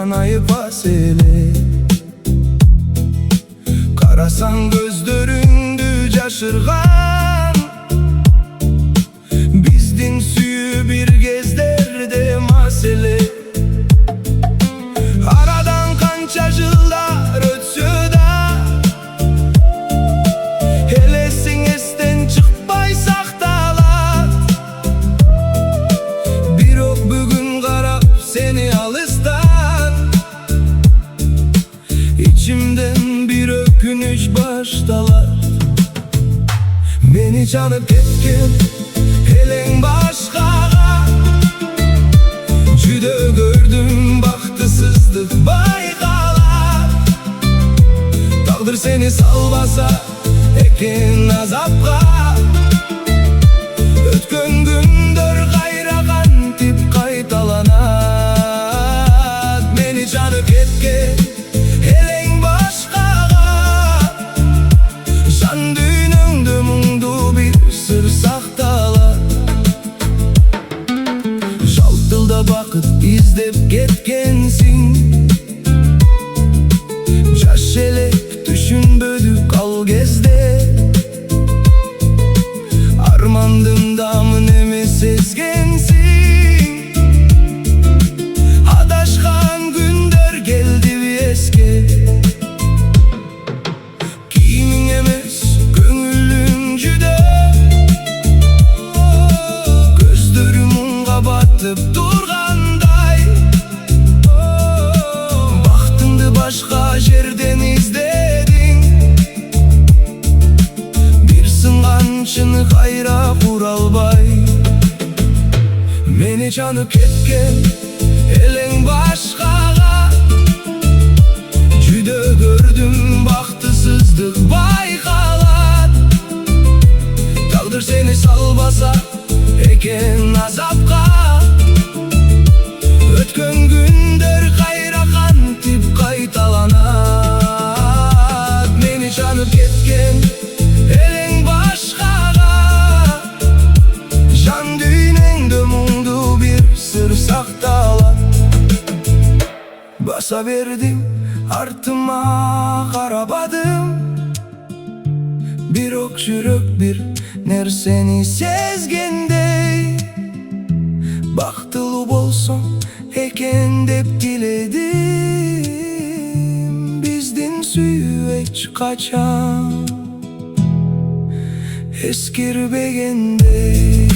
sanayıp asile. Karasan gözlöründü caşırgan, bizdin süyü bir gezlerde masele. Aradan kança yıllar ötsö da, helesin esten çıkpaysak dalat. Birok bugün karap seni alıstan, İçimden bir ökünüş baştalar. Beni canıp ketken helen başkaga, Juda gördüm baktısızlık baykalar. Taqdir seni salbasa eken azapka, ötkön gündör gayra kantip kaytalanat. Beni canıp ketken helen başkaga, Şan düğününgdü muңду bir sır saktalar. Жалтылда бақыт издеп кеткенсиң, жаш элек түшүнбөдүк ал кезде. Армандымдамын эмес сезгенсиң, адашкан күндөр келдиби эске. Кийимиң эмес көңүлүң жүдө, көздөрүм муңга батып тургандай. Бактыңды башка жерден издедиң, бир сынган чыны кайра кура албай. Мени жанып кеткен элең башкага, Жүдө көрдүм бактысыздык байкалат. Тагдыр сени салбаса экен азапка, өткөн күндөр кайра кантип кайталанат. Мени жанып кеткен элең башкага, Жан дүйнөңдө муңду бир сыр сакталат. Баса бердим, артыма карабадым, бирок жүрөк бир нерсени сезгендей. Бактылуу болсоң экен деп тиледим, биздин сүйүү эч качан эскирбегендей.